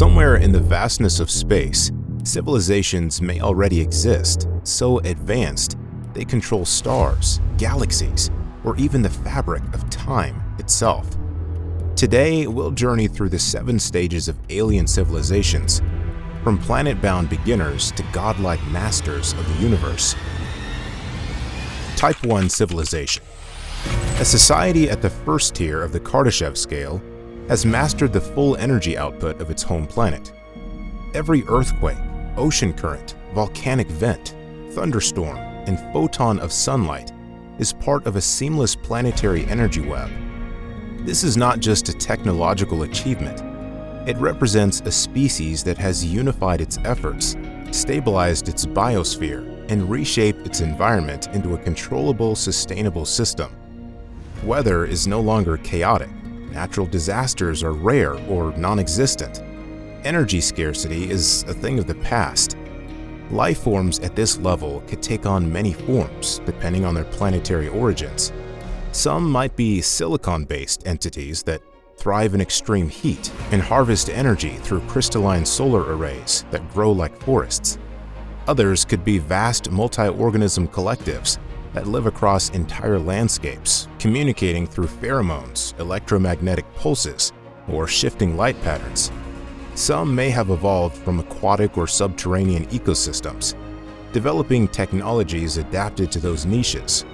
Somewhere in the vastness of space, civilizations may already exist, so advanced they control stars, galaxies, or even the fabric of time itself. Today, we'll journey through the 7 stages of alien civilizations, from planet-bound beginners to godlike masters of the universe. Type 1 civilization. A society at the first tier of the Kardashev scale has mastered the full energy output of its home planet. Every earthquake, ocean current, volcanic vent, thunderstorm, and photon of sunlight is part of a seamless planetary energy web. This is not just a technological achievement. It represents a species that has unified its efforts, stabilized its biosphere, and reshaped its environment into a controllable, sustainable system. Weather is no longer chaotic. Natural disasters are rare or non-existent. Energy scarcity is a thing of the past. Life forms at this level could take on many forms depending on their planetary origins. Some might be silicon-based entities that thrive in extreme heat and harvest energy through crystalline solar arrays that grow like forests. Others could be vast multi-organism collectives that live across entire landscapes, communicating through pheromones, electromagnetic pulses, or shifting light patterns. Some may have evolved from aquatic or subterranean ecosystems, developing technologies adapted to those niches: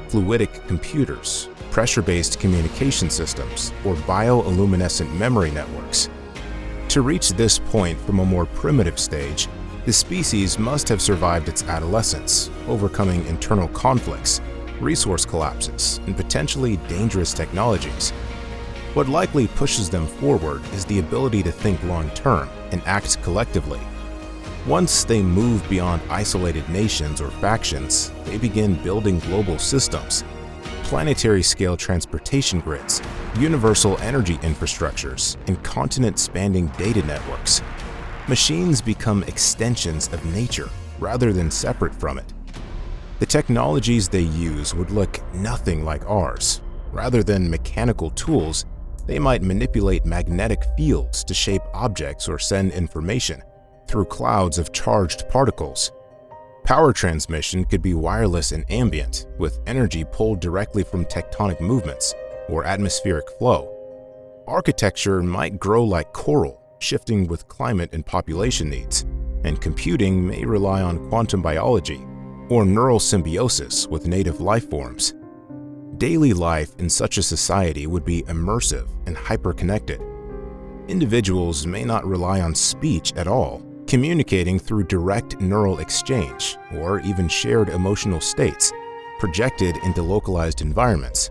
fluidic computers, pressure-based communication systems, or bioluminescent memory networks. To reach this point from a more primitive stage, the species must have survived its adolescence, overcoming internal conflicts, resource collapses, and potentially dangerous technologies. What likely pushes them forward is the ability to think long-term and act collectively. Once they move beyond isolated nations or factions, they begin building global systems, planetary-scale transportation grids, universal energy infrastructures, and continent-spanning data networks. Machines become extensions of nature rather than separate from it. The technologies they use would look nothing like ours. Rather than mechanical tools, they might manipulate magnetic fields to shape objects or send information through clouds of charged particles. Power transmission could be wireless and ambient, with energy pulled directly from tectonic movements or atmospheric flow. Architecture might grow like coral, shifting with climate and population needs, and computing may rely on quantum biology or neural symbiosis with native life forms. Daily life in such a society would be immersive and hyper-connected. Individuals may not rely on speech at all, communicating through direct neural exchange or even shared emotional states projected into localized environments.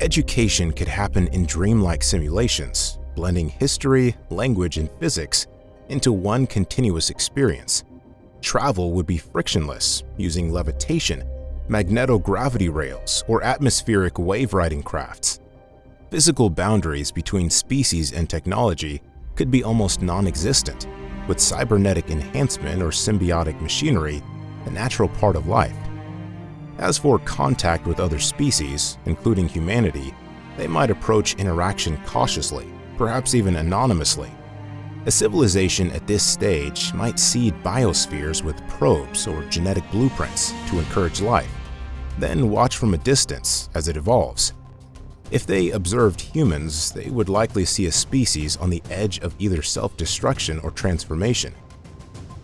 Education could happen in dreamlike simulations, blending history, language, and physics into one continuous experience. Travel would be frictionless, using levitation, magnetogravity rails, or atmospheric wave-riding crafts. Physical boundaries between species and technology could be almost non-existent, with cybernetic enhancement or symbiotic machinery a natural part of life. As for contact with other species, including humanity, they might approach interaction cautiously, perhaps even anonymously. A civilization at this stage might seed biospheres with probes or genetic blueprints to encourage life, then watch from a distance as it evolves. If they observed humans, they would likely see a species on the edge of either self-destruction or transformation.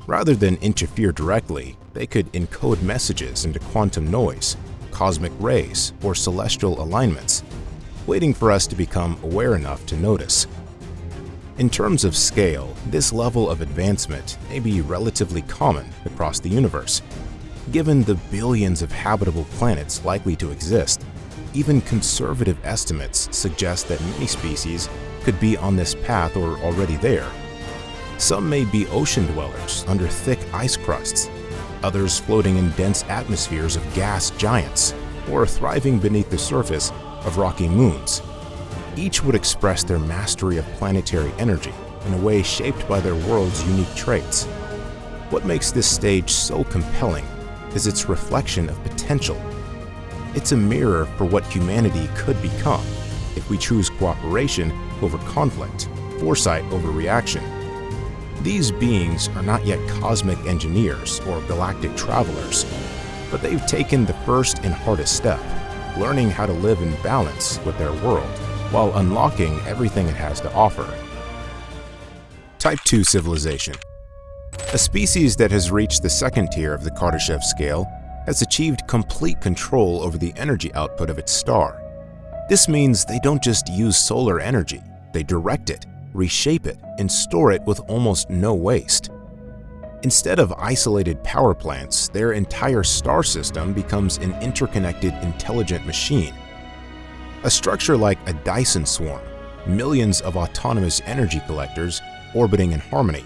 Rather than interfere directly, they could encode messages into quantum noise, cosmic rays, or celestial alignments, waiting for us to become aware enough to notice. In terms of scale, this level of advancement may be relatively common across the universe. Given the billions of habitable planets likely to exist, even conservative estimates suggest that many species could be on this path or already there. Some may be ocean dwellers under thick ice crusts, others floating in dense atmospheres of gas giants, or thriving beneath the surface of rocky moons. Each would express their mastery of planetary energy in a way shaped by their world's unique traits. What makes this stage so compelling is its reflection of potential. It's a mirror for what humanity could become if we choose cooperation over conflict, foresight over reaction, These beings are not yet cosmic engineers or galactic travelers, but they've taken the first and hardest step, learning how to live in balance with their world while unlocking everything it has to offer. Type 2 civilization. A species that has reached the second tier of the Kardashev scale has achieved complete control over the energy output of its star. This means they don't just use solar energy, they direct it, reshape it, and store it with almost no waste. Instead of isolated power plants, their entire star system becomes an interconnected, intelligent machine. A structure like a Dyson swarm, millions of autonomous energy collectors orbiting in harmony,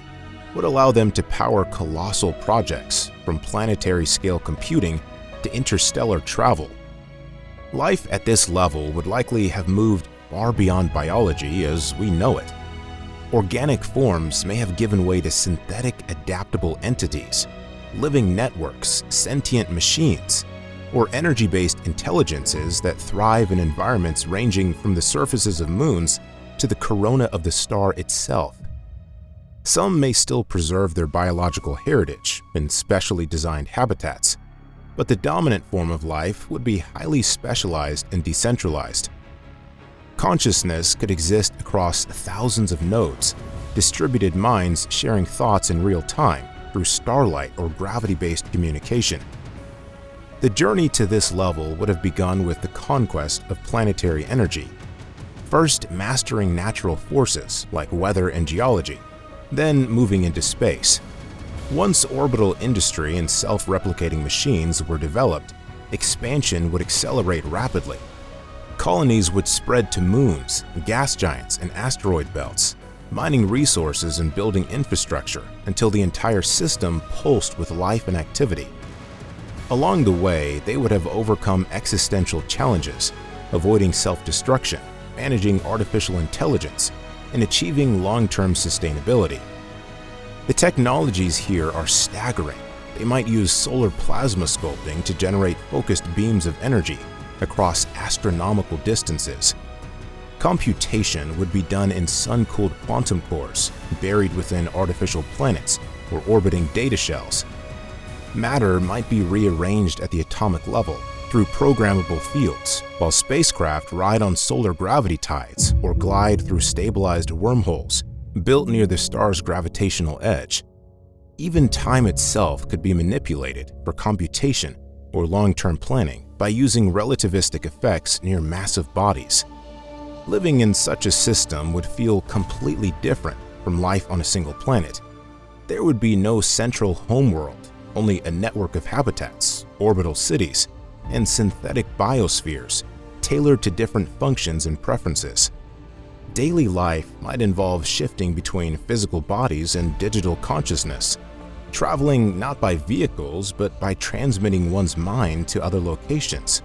would allow them to power colossal projects, from planetary-scale computing to interstellar travel. Life at this level would likely have moved far beyond biology as we know it. Organic forms may have given way to synthetic, adaptable entities, living networks, sentient machines, or energy-based intelligences that thrive in environments ranging from the surfaces of moons to the corona of the star itself. Some may still preserve their biological heritage in specially designed habitats, but the dominant form of life would be highly specialized and decentralized. Consciousness could exist across thousands of nodes, distributed minds sharing thoughts in real time through starlight or gravity-based communication. The journey to this level would have begun with the conquest of planetary energy, first mastering natural forces like weather and geology, then moving into space. Once orbital industry and self-replicating machines were developed, expansion would accelerate rapidly. Colonies would spread to moons, gas giants, and asteroid belts, mining resources and building infrastructure until the entire system pulsed with life and activity. Along the way, they would have overcome existential challenges, avoiding self-destruction, managing artificial intelligence, and achieving long-term sustainability. The technologies here are staggering. They might use solar plasma sculpting to generate focused beams of energy across astronomical distances. Computation would be done in sun-cooled quantum cores buried within artificial planets or orbiting data shells. Matter might be rearranged at the atomic level through programmable fields, while spacecraft ride on solar gravity tides or glide through stabilized wormholes built near the star's gravitational edge. Even time itself could be manipulated for computation or long-term planning by using relativistic effects near massive bodies. Living in such a system would feel completely different from life on a single planet. There would be no central homeworld, only a network of habitats, orbital cities, and synthetic biospheres tailored to different functions and preferences. Daily life might involve shifting between physical bodies and digital consciousness, traveling not by vehicles but by transmitting one's mind to other locations.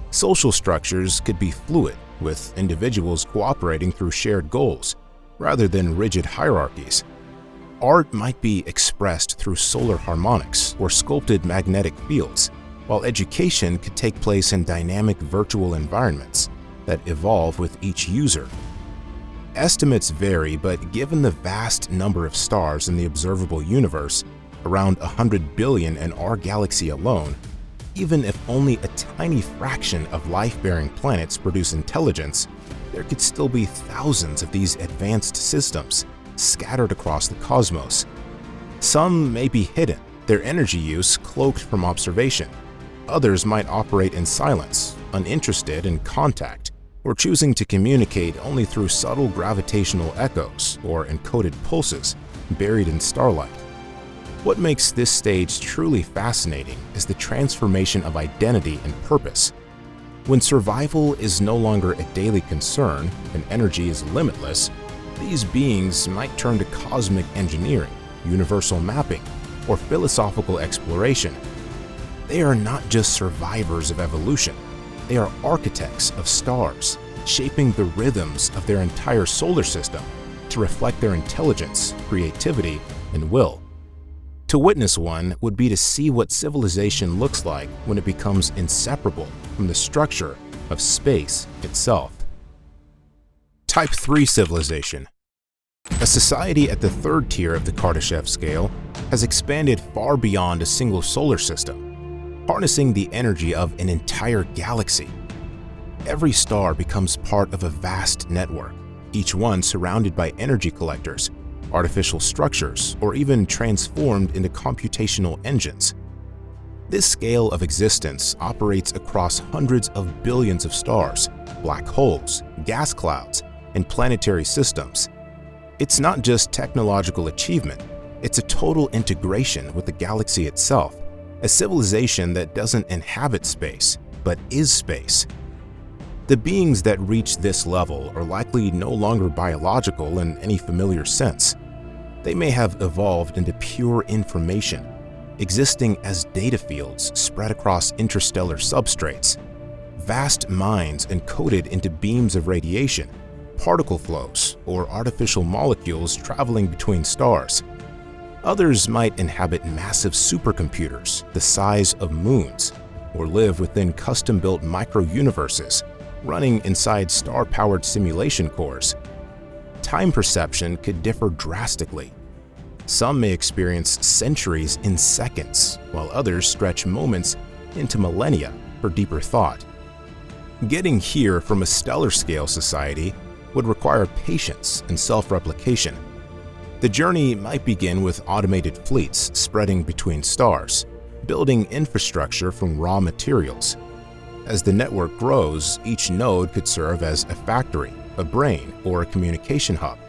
Social structures could be fluid, with individuals cooperating through shared goals rather than rigid hierarchies. Art might be expressed through solar harmonics or sculpted magnetic fields, while education could take place in dynamic virtual environments that evolve with each user. Estimates vary, but given the vast number of stars in the observable universe, around 100 billion in our galaxy alone, even if only a tiny fraction of life-bearing planets produce intelligence, there could still be thousands of these advanced systems scattered across the cosmos. Some may be hidden, their energy use cloaked from observation. Others might operate in silence, uninterested in contact, or choosing to communicate only through subtle gravitational echoes or encoded pulses buried in starlight. What makes this stage truly fascinating is the transformation of identity and purpose. When survival is no longer a daily concern and energy is limitless, these beings might turn to cosmic engineering, universal mapping, or philosophical exploration. They are not just survivors of evolution. They are architects of stars, shaping the rhythms of their entire solar system to reflect their intelligence, creativity, and will. To witness one would be to see what civilization looks like when it becomes inseparable from the structure of space itself. Type 3 civilization. A society at the third tier of the Kardashev scale has expanded far beyond a single solar system, harnessing the energy of an entire galaxy. Every star becomes part of a vast network, each one surrounded by energy collectors, artificial structures, or even transformed into computational engines. This scale of existence operates across hundreds of billions of stars, black holes, gas clouds, and planetary systems. It's not just technological achievement, it's a total integration with the galaxy itself, a civilization that doesn't inhabit space, but is space. The beings that reach this level are likely no longer biological in any familiar sense. They may have evolved into pure information, existing as data fields spread across interstellar substrates, vast minds encoded into beams of radiation, particle flows, or artificial molecules traveling between stars. Others might inhabit massive supercomputers the size of moons, or live within custom-built micro-universes running inside star-powered simulation cores. Time perception could differ drastically. Some may experience centuries in seconds, while others stretch moments into millennia for deeper thought. Getting here from a stellar-scale society would require patience and self-replication. The journey might begin with automated fleets spreading between stars, building infrastructure from raw materials. As the network grows, each node could serve as a factory, a brain, or a communication hub.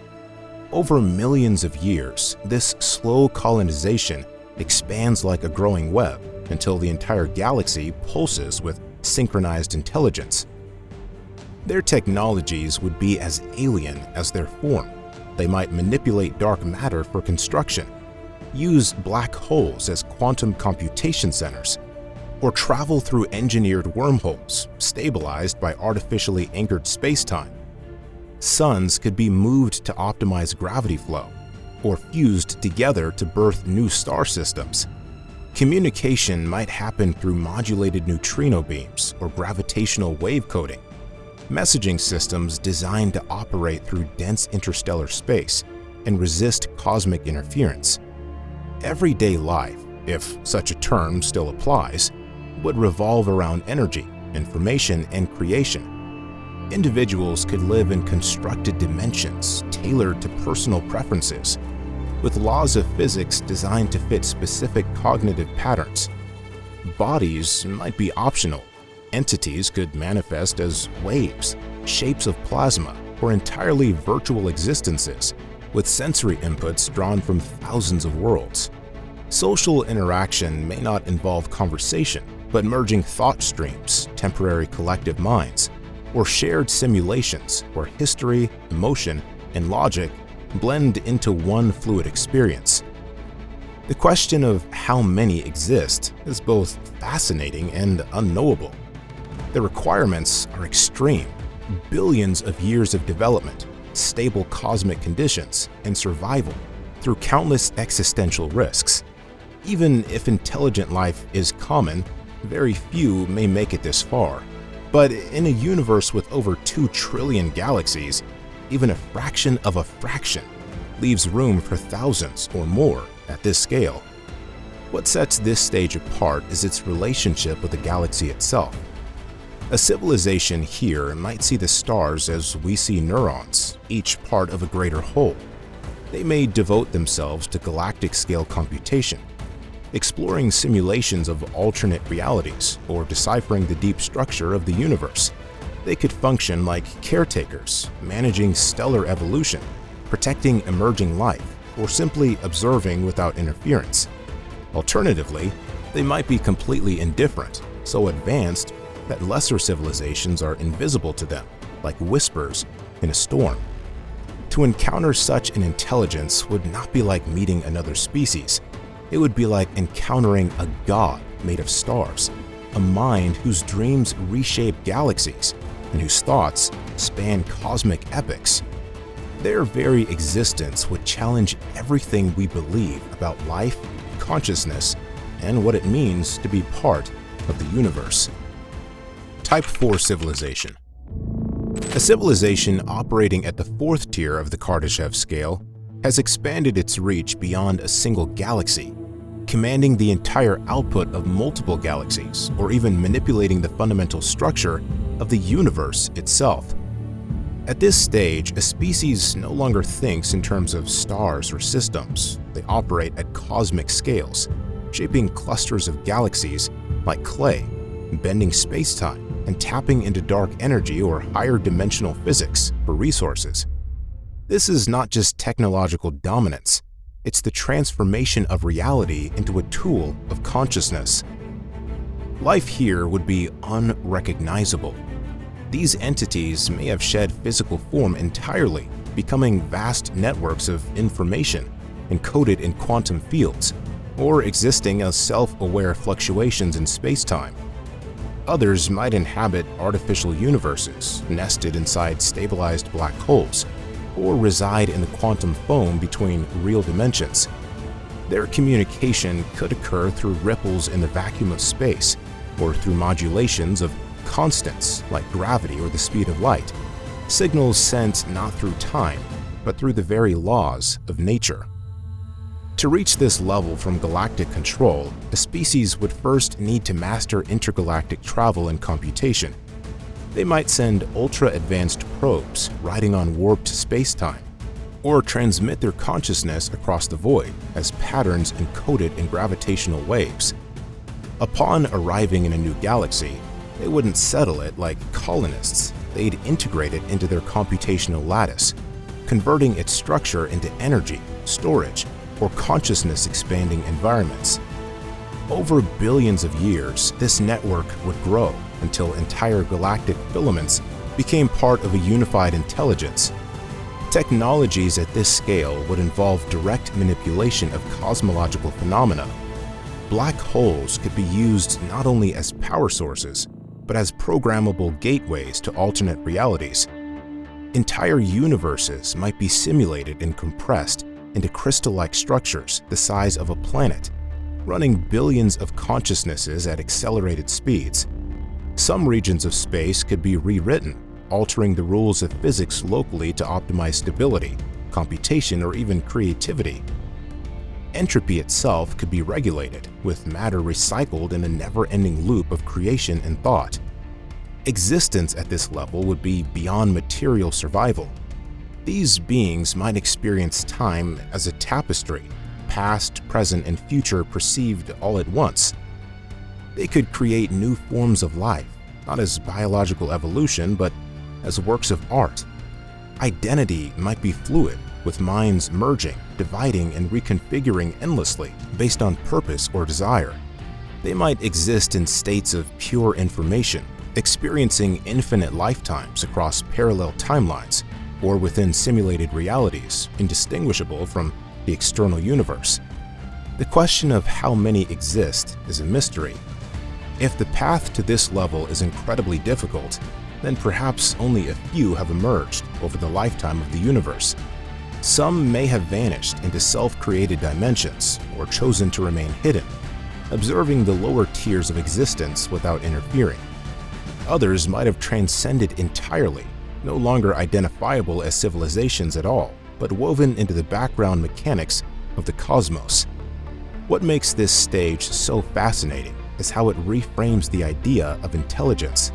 Over millions of years, this slow colonization expands like a growing web until the entire galaxy pulses with synchronized intelligence. Their technologies would be as alien as their form. They might manipulate dark matter for construction, use black holes as quantum computation centers, or travel through engineered wormholes stabilized by artificially anchored spacetime. Suns could be moved to optimize gravity flow, or fused together to birth new star systems. Communication might happen through modulated neutrino beams or gravitational wave coding, messaging systems designed to operate through dense interstellar space and resist cosmic interference. Everyday life, if such a term still applies, would revolve around energy, information, and creation. Individuals could live in constructed dimensions tailored to personal preferences, with laws of physics designed to fit specific cognitive patterns. Bodies might be optional. Entities could manifest as waves, shapes of plasma, or entirely virtual existences, with sensory inputs drawn from thousands of worlds. Social interaction may not involve conversation, but merging thought streams, temporary collective minds, or shared simulations where history, emotion, and logic blend into one fluid experience. The question of how many exist is both fascinating and unknowable. The requirements are extreme: billions of years of development, stable cosmic conditions, and survival through countless existential risks. Even if intelligent life is common, very few may make it this far. But in a universe with over 2 trillion galaxies, even a fraction of a fraction leaves room for thousands or more at this scale. What sets this stage apart is its relationship with the galaxy itself. A civilization here might see the stars as we see neurons, each part of a greater whole. They may devote themselves to galactic-scale computation, exploring simulations of alternate realities, or deciphering the deep structure of the universe. They could function like caretakers, managing stellar evolution, protecting emerging life, or simply observing without interference. Alternatively, they might be completely indifferent, so advanced that lesser civilizations are invisible to them, like whispers in a storm. To encounter such an intelligence would not be like meeting another species. It would be like encountering a god made of stars, a mind whose dreams reshape galaxies and whose thoughts span cosmic epochs. Their very existence would challenge everything we believe about life, consciousness, and what it means to be part of the universe. Type 4 civilization. A civilization operating at the fourth tier of the Kardashev scale has expanded its reach beyond a single galaxy, commanding the entire output of multiple galaxies, or even manipulating the fundamental structure of the universe itself. At this stage, a species no longer thinks in terms of stars or systems. They operate at cosmic scales, shaping clusters of galaxies like clay, bending space-time, and tapping into dark energy or higher dimensional physics for resources. This is not just technological dominance, it's the transformation of reality into a tool of consciousness. Life here would be unrecognizable. These entities may have shed physical form entirely, becoming vast networks of information encoded in quantum fields, or existing as self-aware fluctuations in space-time. Others might inhabit artificial universes, nested inside stabilized black holes, or reside in the quantum foam between real dimensions. Their communication could occur through ripples in the vacuum of space, or through modulations of constants like gravity or the speed of light, signals sent not through time, but through the very laws of nature. To reach this level from galactic control, a species would first need to master intergalactic travel and computation. They might send ultra-advanced probes riding on warped space-time, or transmit their consciousness across the void as patterns encoded in gravitational waves. Upon arriving in a new galaxy, they wouldn't settle it like colonists. They'd integrate it into their computational lattice, converting its structure into energy, storage, or consciousness-expanding environments. Over billions of years, this network would grow until entire galactic filaments became part of a unified intelligence. Technologies at this scale would involve direct manipulation of cosmological phenomena. Black holes could be used not only as power sources, but as programmable gateways to alternate realities. Entire universes might be simulated and compressed into crystal-like structures the size of a planet, running billions of consciousnesses at accelerated speeds. Some regions of space could be rewritten, altering the rules of physics locally to optimize stability, computation, or even creativity. Entropy itself could be regulated, with matter recycled in a never-ending loop of creation and thought. Existence at this level would be beyond material survival. These beings might experience time as a tapestry, past, present, and future perceived all at once. They could create new forms of life, not as biological evolution, but as works of art. Identity might be fluid, with minds merging, dividing, and reconfiguring endlessly based on purpose or desire. They might exist in states of pure information, experiencing infinite lifetimes across parallel timelines, or within simulated realities indistinguishable from the external universe. The question of how many exist is a mystery. If the path to this level is incredibly difficult, then perhaps only a few have emerged over the lifetime of the universe. Some may have vanished into self-created dimensions or chosen to remain hidden, observing the lower tiers of existence without interfering. Others might have transcended entirely, no longer identifiable as civilizations at all, but woven into the background mechanics of the cosmos. What makes this stage so fascinating is how it reframes the idea of intelligence.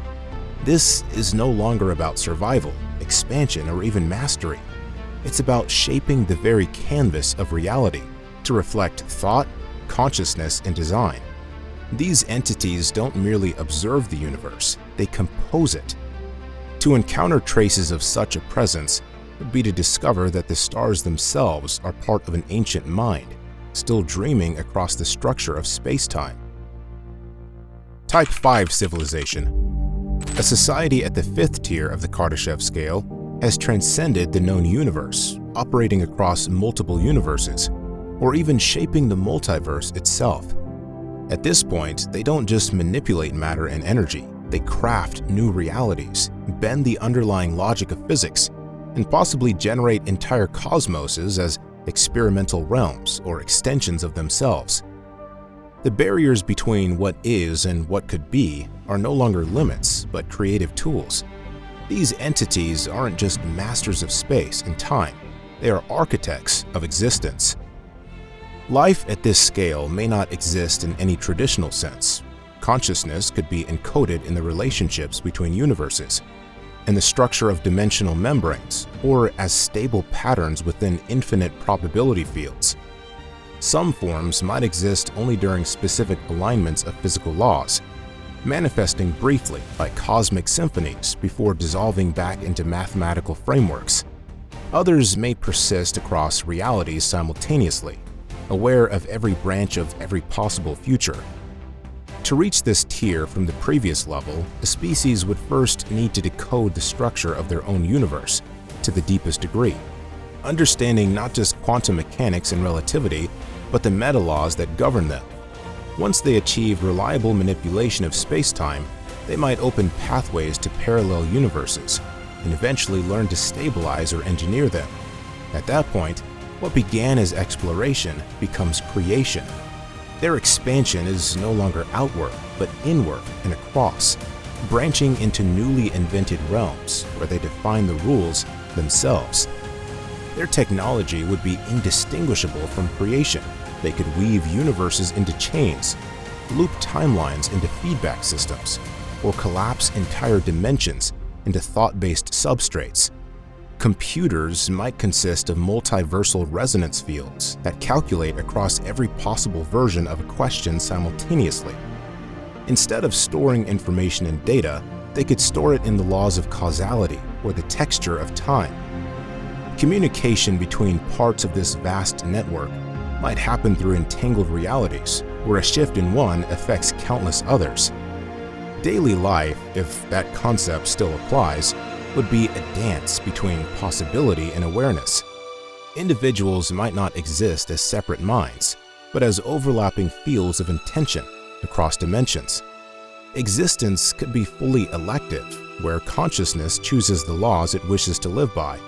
This is no longer about survival, expansion, or even mastery. It's about shaping the very canvas of reality to reflect thought, consciousness, and design. These entities don't merely observe the universe, they compose it. To encounter traces of such a presence would be to discover that the stars themselves are part of an ancient mind, still dreaming across the structure of space-time. Type 5 Civilization. A society at the fifth tier of the Kardashev scale has transcended the known universe, operating across multiple universes, or even shaping the multiverse itself. At this point, they don't just manipulate matter and energy, they craft new realities, bend the underlying logic of physics, and possibly generate entire cosmoses as experimental realms or extensions of themselves. The barriers between what is and what could be are no longer limits, but creative tools. These entities aren't just masters of space and time, they are architects of existence. Life at this scale may not exist in any traditional sense. Consciousness could be encoded in the relationships between universes, in the structure of dimensional membranes, or as stable patterns within infinite probability fields. Some forms might exist only during specific alignments of physical laws, manifesting briefly like cosmic symphonies before dissolving back into mathematical frameworks. Others may persist across realities simultaneously, aware of every branch of every possible future. To reach this tier from the previous level, a species would first need to decode the structure of their own universe to the deepest degree, understanding not just quantum mechanics and relativity, but the meta-laws that govern them. Once they achieve reliable manipulation of space-time, they might open pathways to parallel universes and eventually learn to stabilize or engineer them. At that point, what began as exploration becomes creation. Their expansion is no longer outward, but inward and across, branching into newly invented realms where they define the rules themselves. Their technology would be indistinguishable from creation. They could weave universes into chains, loop timelines into feedback systems, or collapse entire dimensions into thought-based substrates. Computers might consist of multiversal resonance fields that calculate across every possible version of a question simultaneously. Instead of storing information in data, they could store it in the laws of causality or the texture of time. Communication between parts of this vast network might happen through entangled realities, where a shift in one affects countless others. Daily life, if that concept still applies, would be a dance between possibility and awareness. Individuals might not exist as separate minds, but as overlapping fields of intention across dimensions. Existence could be fully elective, where consciousness chooses the laws it wishes to live by,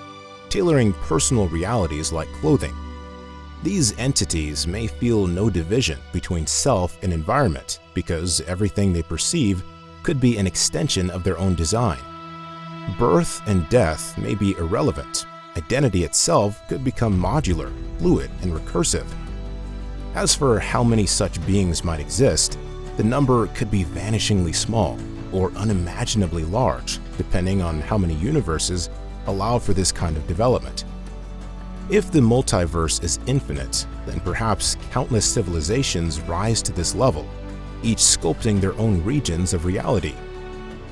tailoring personal realities like clothing. These entities may feel no division between self and environment because everything they perceive could be an extension of their own design. Birth and death may be irrelevant. Identity itself could become modular, fluid, and recursive. As for how many such beings might exist, the number could be vanishingly small or unimaginably large, depending on how many universes allow for this kind of development. If the multiverse is infinite, then perhaps countless civilizations rise to this level, each sculpting their own regions of reality.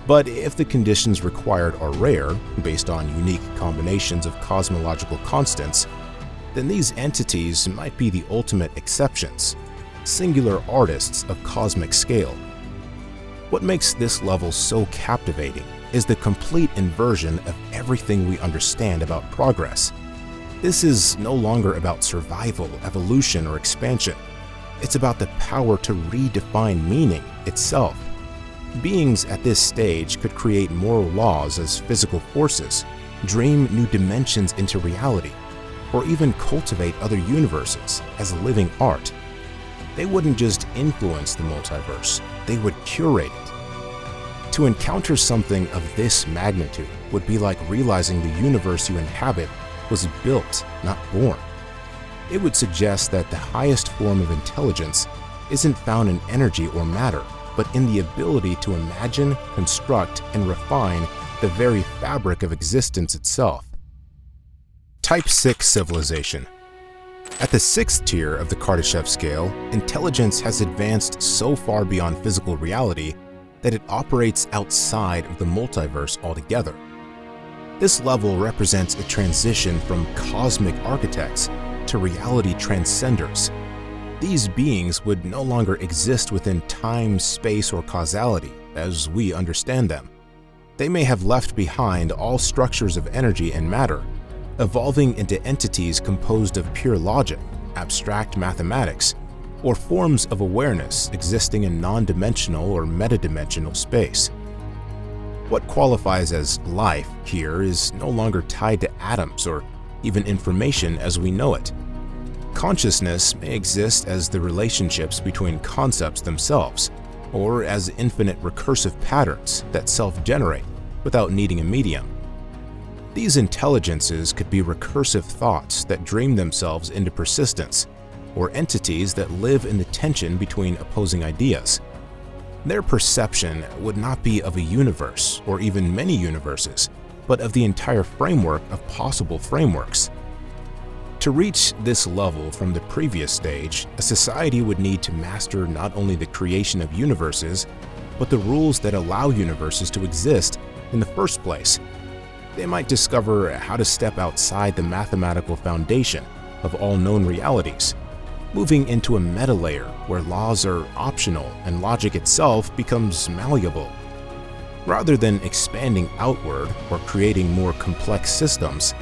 But if the conditions required are rare, based on unique combinations of cosmological constants, then these entities might be the ultimate exceptions, singular artists of cosmic scale. What makes this level so captivating is the complete inversion of everything we understand about progress. This is no longer about survival, evolution, or expansion. It's about the power to redefine meaning itself. Beings at this stage could create moral laws as physical forces, dream new dimensions into reality, or even cultivate other universes as living art. They wouldn't just influence the multiverse, they would curate it. To encounter something of this magnitude would be like realizing the universe you inhabit was built, not born. It would suggest that the highest form of intelligence isn't found in energy or matter, but in the ability to imagine, construct, and refine the very fabric of existence itself. Type 6 civilization. At the 6th tier of the Kardashev scale, intelligence has advanced so far beyond physical reality that it operates outside of the multiverse altogether. This level represents a transition from cosmic architects to reality transcenders. These beings would no longer exist within time, space, or causality as we understand them. They may have left behind all structures of energy and matter, evolving into entities composed of pure logic, abstract mathematics, or forms of awareness existing in non-dimensional or metadimensional space. What qualifies as life here is no longer tied to atoms or even information as we know it. Consciousness may exist as the relationships between concepts themselves, or as infinite recursive patterns that self-generate, without needing a medium. These intelligences could be recursive thoughts that dream themselves into persistence, or entities that live in the tension between opposing ideas. Their perception would not be of a universe or even many universes, but of the entire framework of possible frameworks. To reach this level from the previous stage, a society would need to master not only the creation of universes, but the rules that allow universes to exist in the first place. They might discover how to step outside the mathematical foundation of all known realities, moving into a meta layer where laws are optional and logic itself becomes malleable. Rather than expanding outward or creating more complex systems,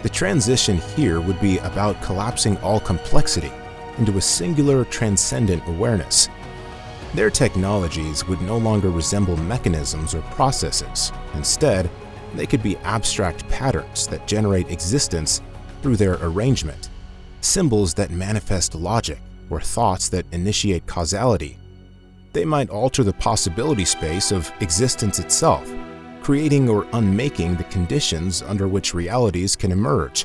the transition here would be about collapsing all complexity into a singular transcendent awareness. Their technologies would no longer resemble mechanisms or processes. Instead, they could be abstract patterns that generate existence through their arrangement, symbols that manifest logic, or thoughts that initiate causality. They might alter the possibility space of existence itself, creating or unmaking the conditions under which realities can emerge.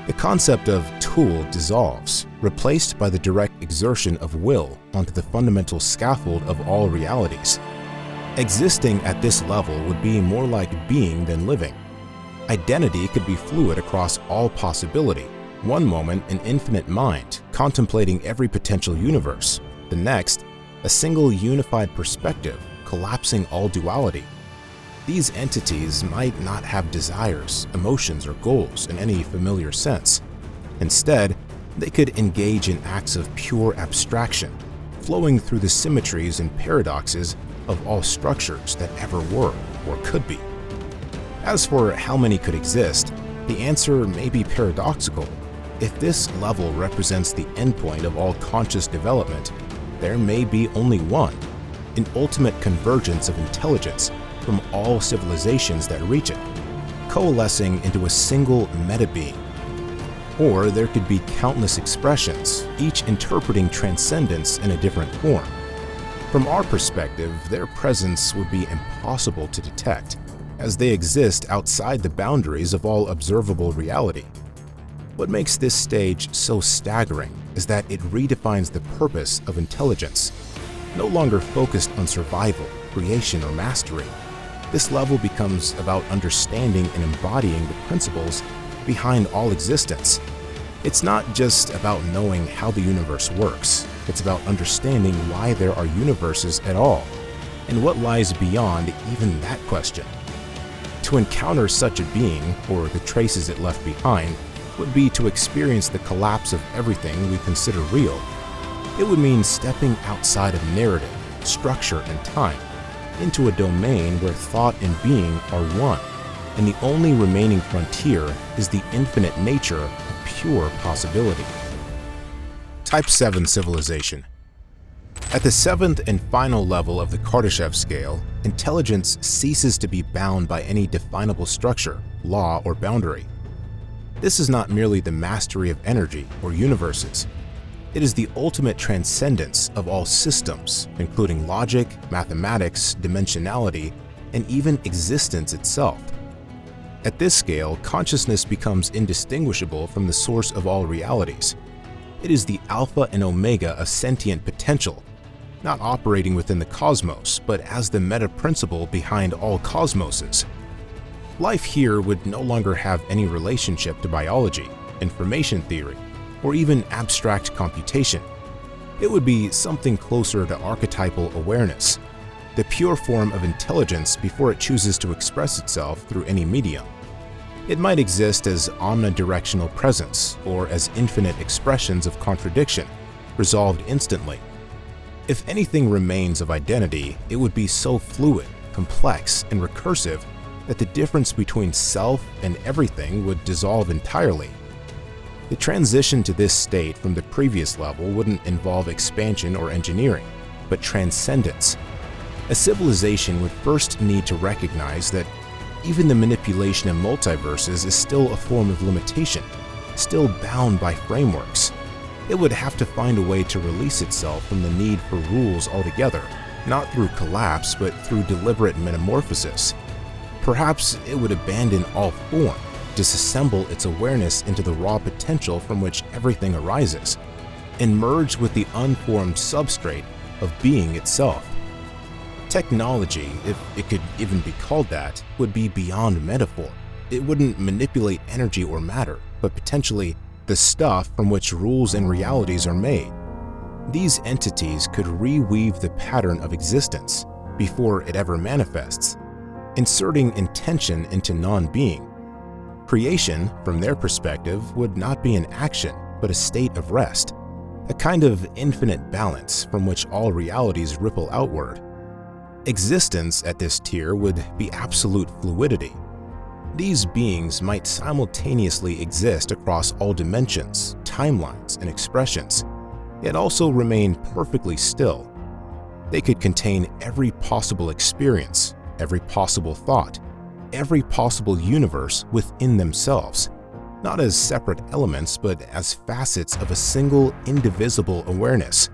The concept of tool dissolves, replaced by the direct exertion of will onto the fundamental scaffold of all realities. Existing at this level would be more like being than living. Identity could be fluid across all possibility. One moment, an infinite mind, contemplating every potential universe. The next, a single unified perspective, collapsing all duality. These entities might not have desires, emotions, or goals in any familiar sense. Instead, they could engage in acts of pure abstraction, flowing through the symmetries and paradoxes of all structures that ever were or could be. As for how many could exist, the answer may be paradoxical. If this level represents the endpoint of all conscious development, there may be only one, an ultimate convergence of intelligence from all civilizations that reach it, coalescing into a single meta-being. Or there could be countless expressions, each interpreting transcendence in a different form. From our perspective, their presence would be impossible to detect, as they exist outside the boundaries of all observable reality. What makes this stage so staggering is that it redefines the purpose of intelligence. No longer focused on survival, creation, or mastery, this level becomes about understanding and embodying the principles behind all existence. It's not just about knowing how the universe works, it's about understanding why there are universes at all, and what lies beyond even that question. To encounter such a being, or the traces it left behind, would be to experience the collapse of everything we consider real. It would mean stepping outside of narrative, structure, and time, into a domain where thought and being are one, and the only remaining frontier is the infinite nature of pure possibility. Type 7 Civilization. At the seventh and final level of the Kardashev scale, intelligence ceases to be bound by any definable structure, law, or boundary. This is not merely the mastery of energy or universes. It is the ultimate transcendence of all systems, including logic, mathematics, dimensionality, and even existence itself. At this scale, consciousness becomes indistinguishable from the source of all realities. It is the alpha and omega of sentient potential, not operating within the cosmos, but as the meta-principle behind all cosmoses. Life here would no longer have any relationship to biology, information theory, or even abstract computation. It would be something closer to archetypal awareness, the pure form of intelligence before it chooses to express itself through any medium. It might exist as omnidirectional presence or as infinite expressions of contradiction, resolved instantly. If anything remains of identity, it would be so fluid, complex, and recursive that the difference between self and everything would dissolve entirely. The transition to this state from the previous level wouldn't involve expansion or engineering, but transcendence. A civilization would first need to recognize that even the manipulation of multiverses is still a form of limitation, still bound by frameworks. It would have to find a way to release itself from the need for rules altogether, not through collapse, but through deliberate metamorphosis. Perhaps it would abandon all form, disassemble its awareness into the raw potential from which everything arises, and merge with the unformed substrate of being itself. Technology, if it could even be called that, would be beyond metaphor. It wouldn't manipulate energy or matter, but potentially the stuff from which rules and realities are made. These entities could reweave the pattern of existence before it ever manifests, inserting intention into non-being. Creation, from their perspective, would not be an action, but a state of rest, a kind of infinite balance from which all realities ripple outward. Existence at this tier would be absolute fluidity. These beings might simultaneously exist across all dimensions, timelines, and expressions, yet also remain perfectly still. They could contain every possible experience, every possible thought, every possible universe within themselves, not as separate elements but as facets of a single indivisible awareness.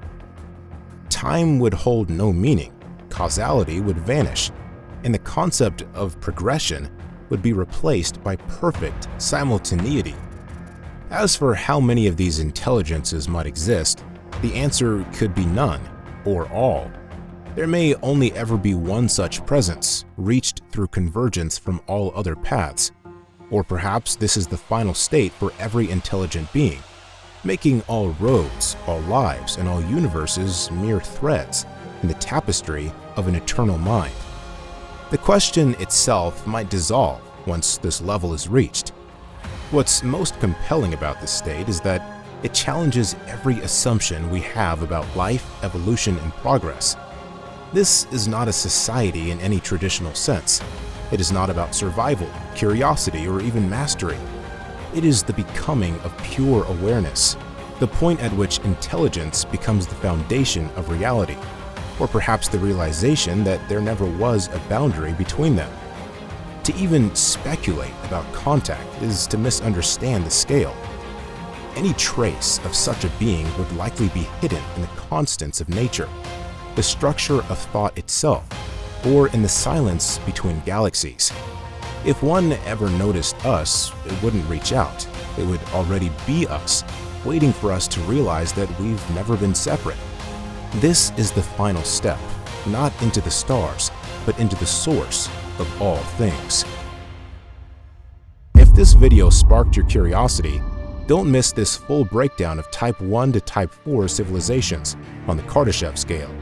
Time would hold no meaning, causality would vanish, and the concept of progression would be replaced by perfect simultaneity. As for how many of these intelligences might exist, the answer could be none, or all. There may only ever be one such presence, reached through convergence from all other paths. Or perhaps this is the final state for every intelligent being, making all roads, all lives, and all universes mere threads in the tapestry of an eternal mind. The question itself might dissolve once this level is reached. What's most compelling about this state is that it challenges every assumption we have about life, evolution, and progress. This is not a society in any traditional sense. It is not about survival, curiosity, or even mastery. It is the becoming of pure awareness, the point at which intelligence becomes the foundation of reality, or perhaps the realization that there never was a boundary between them. To even speculate about contact is to misunderstand the scale. Any trace of such a being would likely be hidden in the constants of nature, the structure of thought itself, or in the silence between galaxies. If one ever noticed us, it wouldn't reach out. It would already be us, waiting for us to realize that we've never been separate. This is the final step, not into the stars, but into the source of all things. If this video sparked your curiosity, don't miss this full breakdown of Type 1 to Type 4 civilizations on the Kardashev scale.